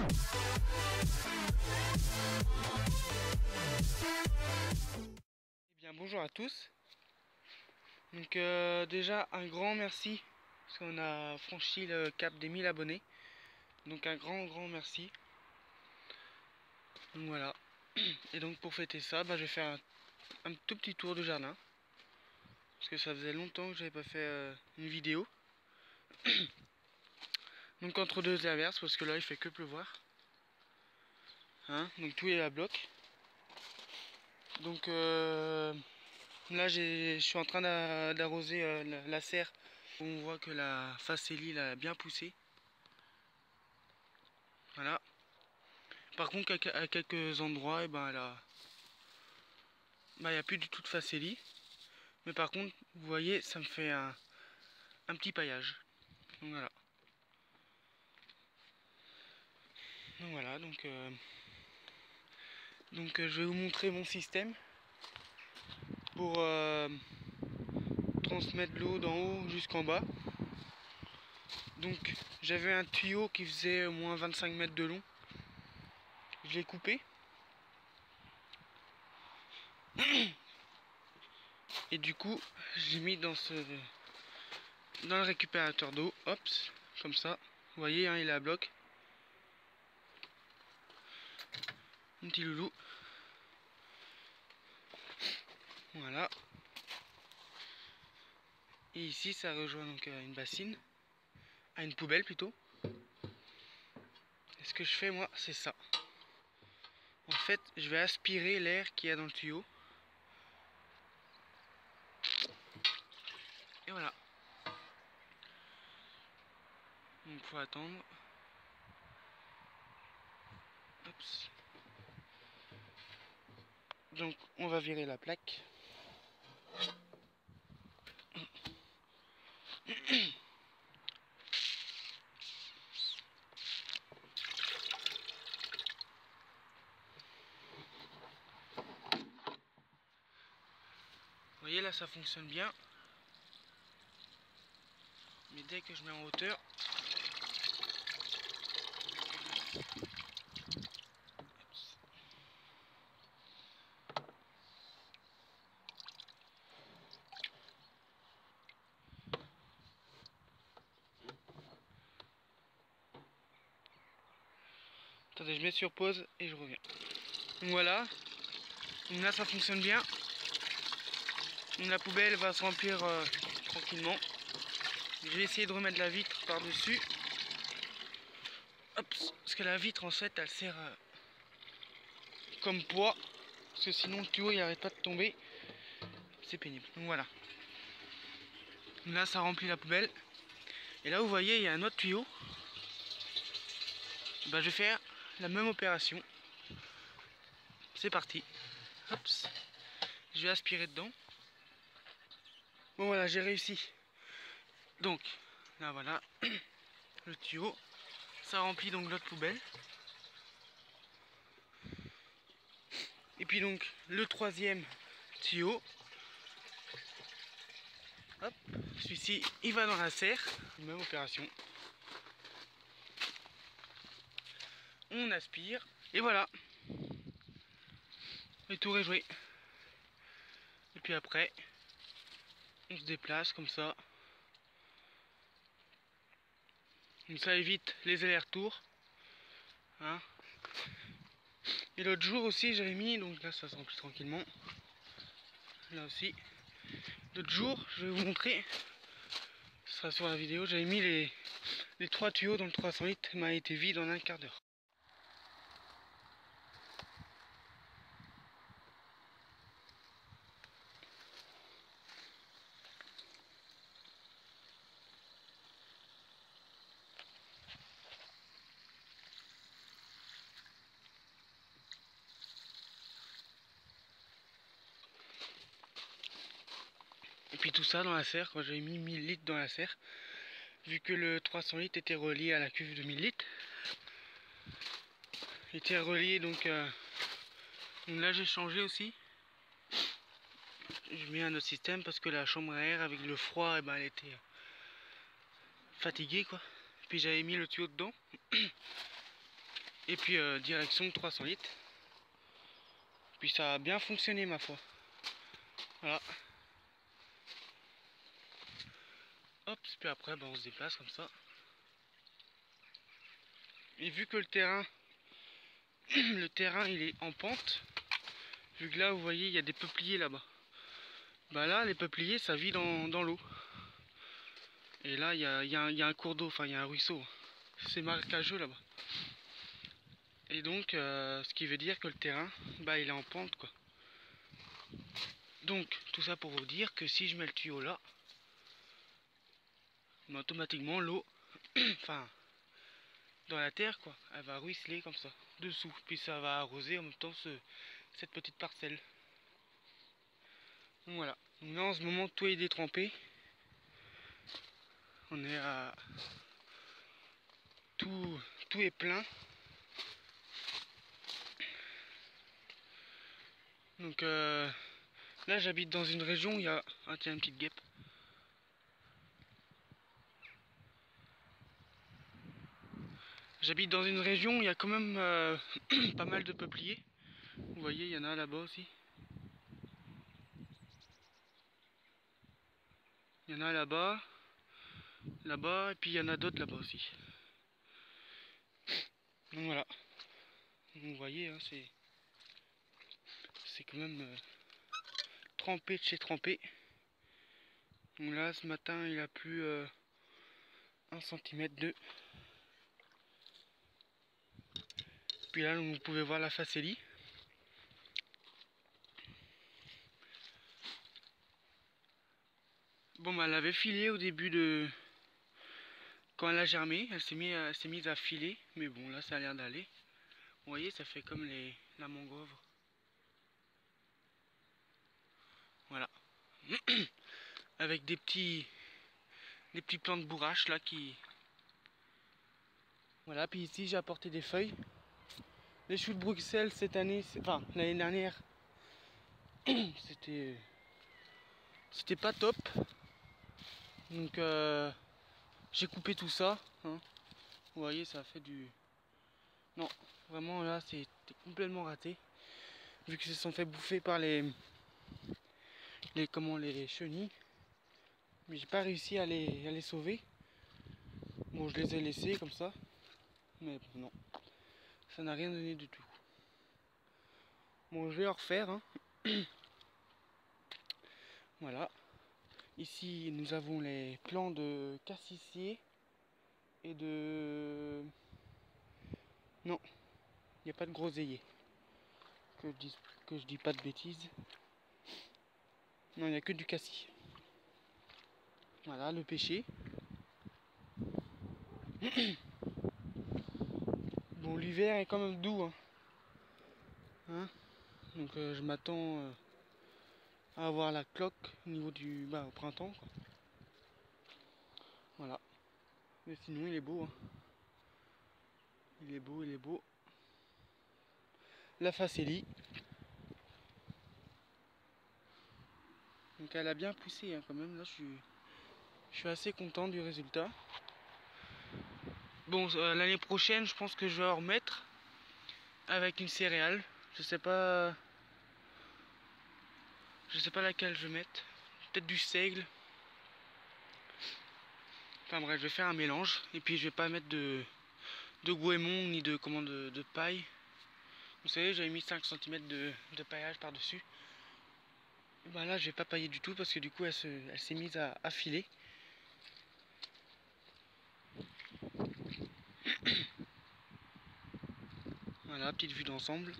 Eh bien bonjour à tous. Donc déjà un grand merci parce qu'on a franchi le cap des 1000 abonnés. Donc un grand merci. Donc voilà. Et donc pour fêter ça, je vais faire un tout petit tour de jardin. Parce que ça faisait longtemps que j'avais pas fait une vidéo. Donc entre deux averses, parce que là il fait que pleuvoir. Hein, donc tout est à bloc. Donc là je suis en train d'arroser la serre. On voit que la facélie a bien poussé. Voilà. Par contre à quelques endroits, il n'y a plus du tout de facélie. Mais par contre, vous voyez, ça me fait un petit paillage. Donc voilà. Je vais vous montrer mon système pour transmettre l'eau d'en haut jusqu'en bas. Donc j'avais un tuyau qui faisait au moins 25 mètres de long. Je l'ai coupé. Et du coup, j'ai mis dans le récupérateur d'eau. Hop, comme ça. Vous voyez, hein, il est à bloc. Mon petit loulou. Voilà. Et ici, ça rejoint donc une bassine. À une poubelle plutôt. Et ce que je fais moi, c'est ça. En fait, je vais aspirer l'air qu'il y a dans le tuyau. Et voilà. Donc faut attendre. Oups. Donc on va virer la plaque. Vous voyez là, ça fonctionne bien. Mais dès que je mets en hauteur, attendez, je mets sur pause et je reviens. Donc voilà. Donc là ça fonctionne bien. Donc la poubelle va se remplir tranquillement. Je vais essayer de remettre la vitre par dessus. Hop, parce que la vitre en fait elle sert comme poids. Parce que sinon le tuyau il arrête pas de tomber. C'est pénible. Donc voilà. Donc là ça remplit la poubelle. Et là vous voyez il y a un autre tuyau. Je vais faire la même opération. C'est parti. Hop. Je vais aspirer dedans. Bon voilà, j'ai réussi. Donc là voilà le tuyau. Ça remplit donc l'autre poubelle. Et puis donc le troisième tuyau. Hop, celui-ci il va dans la serre. Même opération. On aspire. Et voilà. Le tour est joué. Et puis après, on se déplace comme ça. Donc ça évite les allers-retours. Hein. Et l'autre jour aussi j'avais mis, donc là ça se remplit tranquillement. Là aussi. L'autre jour, je vais vous montrer. Ce sera sur la vidéo. J'avais mis les 3 tuyaux dans le 300 litres. Il m'a été vide en un quart d'heure. Et puis tout ça dans la serre, quand j'avais mis 1000 litres dans la serre, vu que le 300 litres était relié à la cuve de 1000 litres, il était relié donc là j'ai changé aussi. Je mets un autre système parce que la chambre à air avec le froid, elle était fatiguée quoi. Puis j'avais mis le tuyau dedans. Et puis direction 300 litres. Puis ça a bien fonctionné ma foi. Voilà. Hop, puis après on se déplace comme ça. Et vu que le terrain il est en pente, vu que là vous voyez il y a des peupliers là-bas. Bah là les peupliers ça vit dans l'eau. Et là il y a un cours d'eau, enfin il y a un ruisseau. C'est marécageux là-bas. Et donc ce qui veut dire que le terrain bah il est en pente quoi. Donc tout ça pour vous dire que si je mets le tuyau là, bah, automatiquement l'eau, enfin dans la terre quoi, elle va ruisseler comme ça, dessous. Puis ça va arroser en même temps cette petite parcelle. Donc voilà. Donc là en ce moment tout est détrempé. On est à... Tout est plein. Donc là j'habite dans une région où il y a... Ah tiens, une petite guêpe. J'habite dans une région où il y a quand même pas mal de peupliers. Vous voyez, il y en a là-bas aussi. Il y en a là-bas, et puis il y en a d'autres là-bas aussi. Donc voilà. Vous voyez, hein, c'est quand même trempé de chez trempé. Donc là, ce matin, il a plu 1 cm de. Puis là, vous pouvez voir la facélie. Bon, bah, elle avait filé au début de... Quand elle a germé, elle s'est mise à filer. Mais bon, là, ça a l'air d'aller. Vous voyez, ça fait comme la mangrove. Voilà. Avec des petits plants de bourrache là qui... Voilà, puis ici j'ai apporté des feuilles. Les choux de Bruxelles cette année, enfin l'année dernière, c'était pas top. Donc j'ai coupé tout ça. Hein. Vous voyez, ça a fait du... Non, vraiment là c'était complètement raté. Vu que se sont fait bouffer par les chenilles. Mais j'ai pas réussi à les sauver. Bon, je les ai laissés comme ça. Mais bon, non, ça n'a rien donné du tout. Bon, je vais en refaire. Hein. Voilà. Ici, nous avons les plants de cassissier et de... Non, il n'y a pas de groseillier. Que je dis pas de bêtises. Non, il n'y a que du cassis. Voilà, le pêcher. Bon, l'hiver est quand même doux. Hein. Donc, je m'attends à avoir la cloque au niveau du... Bah, au printemps, quoi. Voilà. Mais sinon, il est beau. Hein. Il est beau, il est beau. La facélie. Donc, elle a bien poussé hein, quand même. Là, je suis assez content du résultat. Bon, l'année prochaine, je pense que je vais en remettre avec une céréale. Je sais pas laquelle je vais mettre. Peut-être du seigle. Enfin bref, je vais faire un mélange. Et puis je vais pas mettre de goémon ni de paille. Vous savez, j'avais mis 5 cm de paillage par-dessus. Ben là, je vais pas pailler du tout parce que du coup, elle s'est mise à filer. Voilà, petite vue d'ensemble.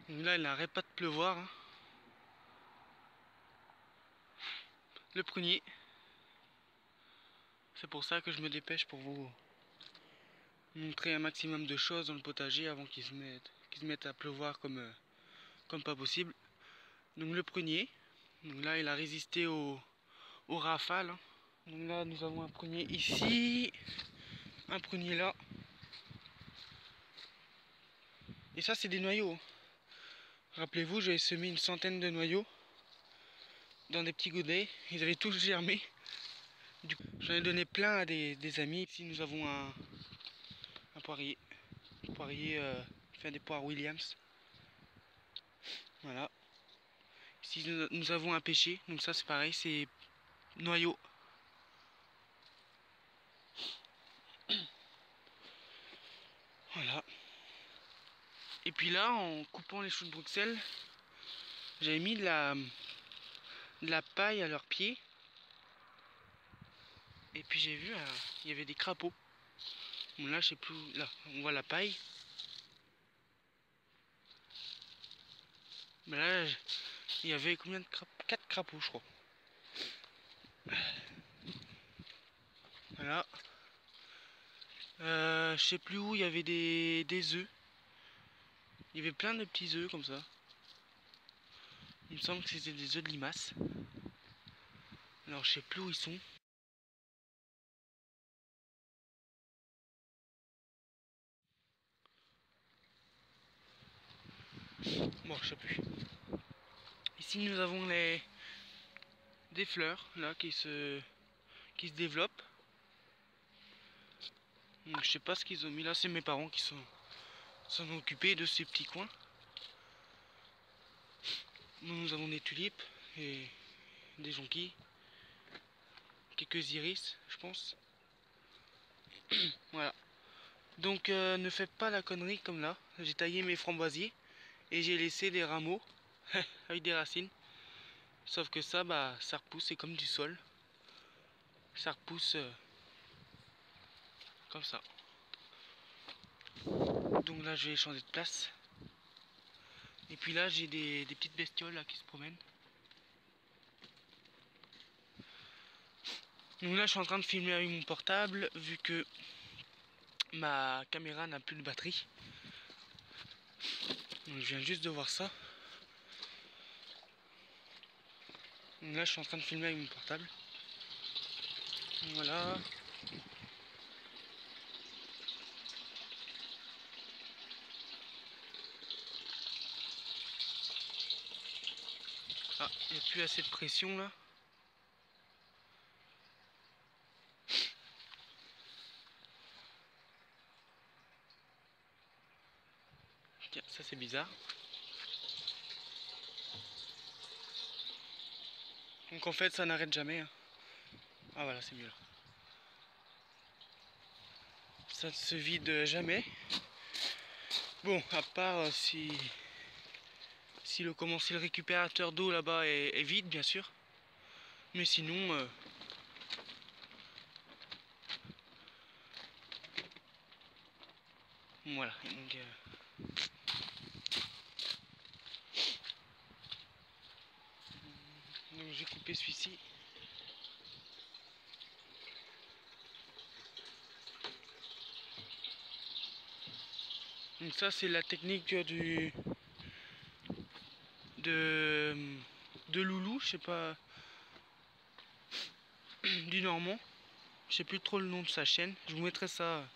Donc là, il n'arrête pas de pleuvoir. Hein. Le prunier. C'est pour ça que je me dépêche pour vous montrer un maximum de choses dans le potager avant qu'il se mette à pleuvoir comme pas possible. Donc le prunier. Donc là, il a résisté aux rafales. Hein. Donc là, nous avons un prunier ici. Un prunier là. Et ça, c'est des noyaux. Rappelez-vous, j'avais semé une centaine de noyaux dans des petits godets. Ils avaient tous germé. J'en ai donné plein à des amis. Ici, nous avons poirier. Poirier, faire des poires Williams. Voilà. Ici nous avons un pêcher, donc ça c'est pareil, c'est noyau. Voilà. Et puis là, en coupant les choux de Bruxelles, j'avais mis de la paille à leurs pieds. Et puis j'ai vu, il y avait des crapauds. Bon là, je sais plus où, là, on voit la paille. Mais là, il y avait combien de crapauds? 4 crapauds, je crois. Voilà. Je sais plus où, il y avait des œufs. Il y avait plein de petits œufs comme ça. Il me semble que c'était des œufs de limace. Alors je sais plus où ils sont. Bon, je sais plus. Ici nous avons des fleurs là qui se développent. Donc, je sais pas ce qu'ils ont mis là, c'est mes parents qui s'en ont occupés de ces petits coins. Nous avons des tulipes et des jonquilles. Quelques iris, je pense. Voilà. Donc ne faites pas la connerie comme là. J'ai taillé mes framboisiers et j'ai laissé des rameaux avec des racines. Sauf que ça, bah, ça repousse, c'est comme du sol. Ça repousse comme ça. Donc là, je vais changer de place. Et puis là, j'ai des petites bestioles là qui se promènent. Donc là, je suis en train de filmer avec mon portable vu que ma caméra n'a plus de batterie. Donc je viens juste de voir ça. Donc là, je suis en train de filmer avec mon portable. Voilà. Ah, il n'y a plus assez de pression là. Tiens, ça c'est bizarre. Donc en fait, ça n'arrête jamais. Hein. Ah voilà, c'est mieux là. Ça ne se vide jamais. Bon, à part si le récupérateur d'eau là-bas est vide, bien sûr. Mais sinon, voilà. Donc j'ai coupé celui-ci. Donc ça c'est la technique de Loulou, je sais pas, du Normand. Je sais plus trop le nom de sa chaîne. Je vous mettrai ça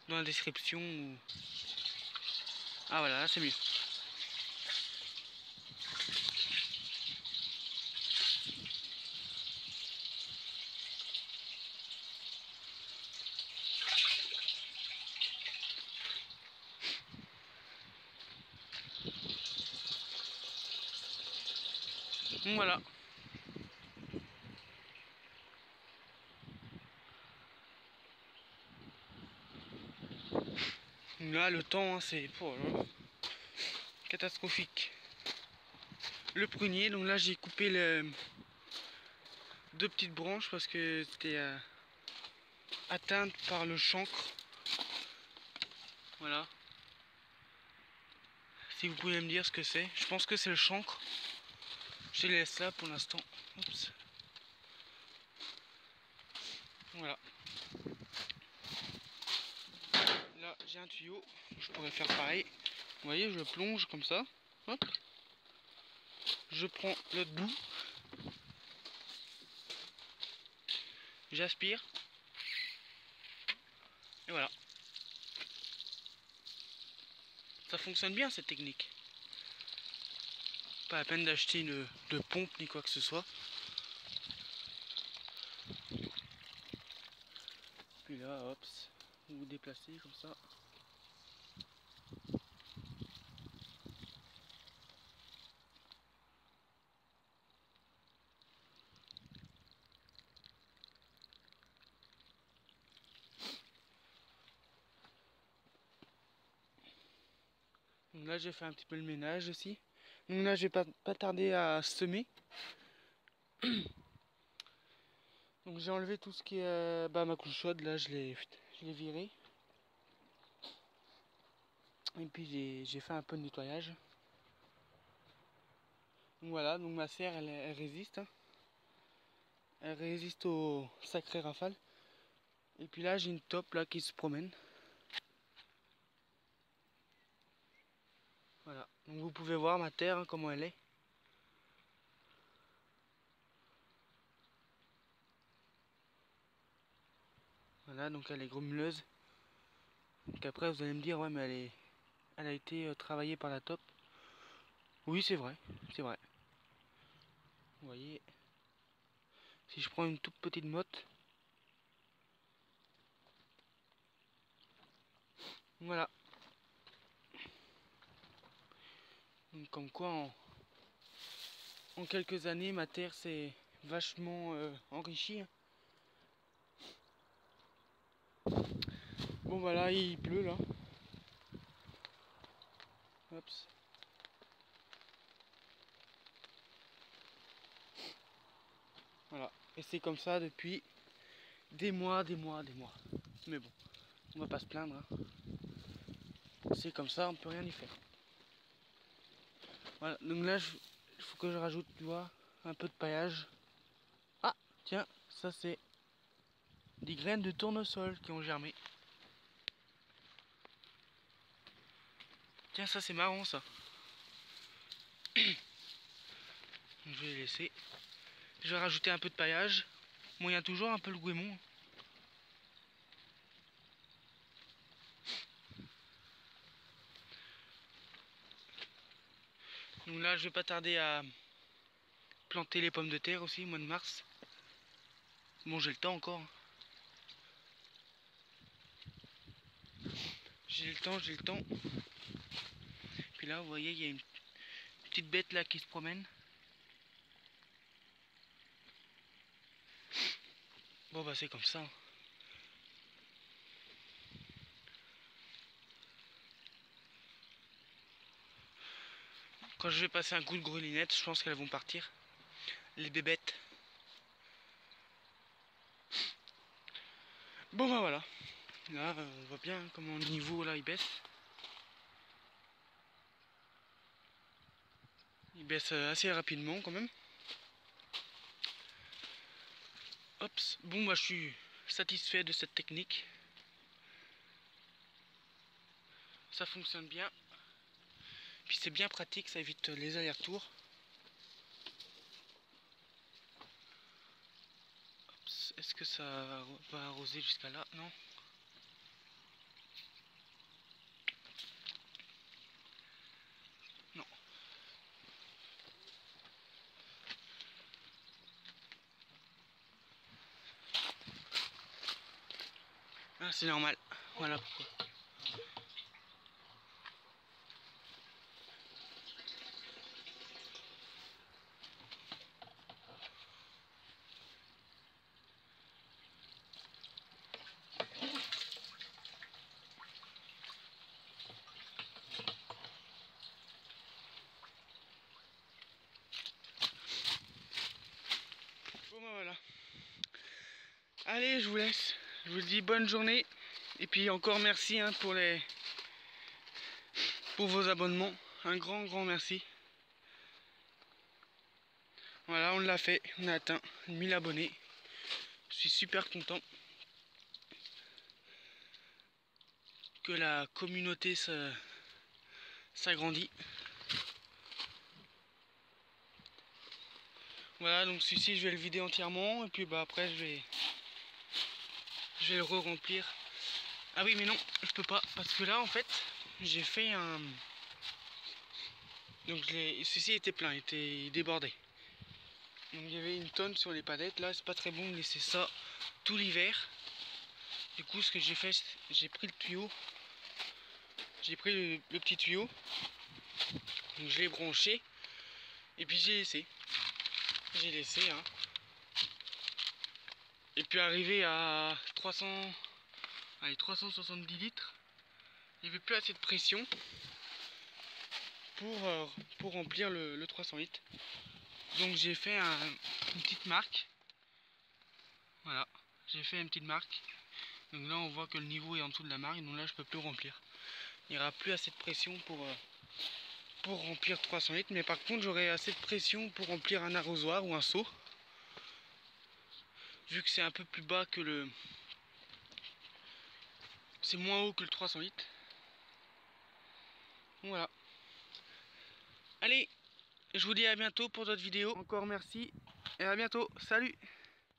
dans la description. Ah voilà, là c'est mieux. Donc voilà. Là le temps, hein, c'est catastrophique. Le prunier, donc là j'ai coupé deux petites branches parce que c'était atteinte par le chancre. Voilà. Si vous pouvez me dire ce que c'est. Je pense que c'est le chancre. Je les laisse là pour l'instant. Oups. Voilà. Là j'ai un tuyau. Je pourrais faire pareil. Vous voyez, je plonge comme ça. Hop. Je prends l'autre bout. J'aspire. Et voilà. Ça fonctionne bien cette technique. Pas la peine d'acheter de pompe ni quoi que ce soit. Puis là, hop, vous vous déplacez comme ça. Donc là j'ai fait un petit peu le ménage aussi. Donc là je vais pas tarder à semer. Donc j'ai enlevé tout ce qui est ma couche chaude, là je l'ai viré. Et puis j'ai fait un peu de nettoyage. Donc voilà, donc ma serre elle résiste. Hein. Elle résiste aux sacrées rafales. Et puis là j'ai une taupe là qui se promène. Voilà, donc vous pouvez voir ma terre, hein, comment elle est. Voilà, donc elle est grumeleuse. Donc après vous allez me dire, ouais mais elle a été travaillée par la taupe. Oui c'est vrai, c'est vrai. Vous voyez, si je prends une toute petite motte. Voilà. Donc comme quoi en quelques années ma terre s'est vachement enrichie. Hein. Bon voilà, il pleut là. Hops. Voilà. Et c'est comme ça depuis des mois. Mais bon, on va pas se plaindre. Hein. C'est comme ça, on peut rien y faire. Voilà, donc là, il faut que je rajoute, tu vois, un peu de paillage. Ah, tiens, ça c'est des graines de tournesol qui ont germé. Tiens, ça c'est marrant ça. Je vais les laisser. Je vais rajouter un peu de paillage. Bon, il y a toujours un peu le goémon. Donc là, je vais pas tarder à planter les pommes de terre aussi, au mois de mars. Bon, j'ai le temps encore. J'ai le temps. Puis là, vous voyez, il y a une petite bête là qui se promène. Bon, bah c'est comme ça. Quand je vais passer un coup de grelinette, je pense qu'elles vont partir. Les bébêtes. Bon, bah voilà. Là, on voit bien comment le niveau là il baisse. Il baisse assez rapidement quand même. Hops. Bon, bah je suis satisfait de cette technique. Ça fonctionne bien. Puis c'est bien pratique, ça évite les allers-retours. Est-ce que ça va arroser jusqu'à là? Non. Non. Ah, c'est normal. Voilà pourquoi. Bon bah voilà. Allez, je vous laisse. Je vous dis bonne journée. Et puis encore merci hein, pour vos abonnements. Un grand merci. Voilà, on l'a fait. On a atteint 1000 abonnés. Je suis super content que la communauté s'agrandit. Voilà, donc celui-ci je vais le vider entièrement et puis bah après je vais le re-remplir. Ah oui mais non, je peux pas parce que là en fait j'ai fait un... Donc celui-ci était plein, il était débordé. Donc il y avait une tonne sur les palettes. Là c'est pas très bon de laisser ça tout l'hiver. Du coup ce que j'ai fait, j'ai pris le tuyau. J'ai pris le petit tuyau. Donc je l'ai branché. Et puis j'ai laissé. J'ai laissé hein. Et puis arrivé à 370 litres, il n'y avait plus assez de pression pour remplir le 300 litres. Donc j'ai fait une petite marque. Voilà, j'ai fait une petite marque. Donc là on voit que le niveau est en dessous de la marque, donc là je peux plus remplir. Il n'y aura plus assez de pression pour remplir 300 litres, mais par contre j'aurai assez de pression pour remplir un arrosoir ou un seau. Vu que c'est un peu plus bas que le... C'est moins haut que le 300 litres. Voilà. Allez, je vous dis à bientôt pour d'autres vidéos. Encore merci et à bientôt. Salut!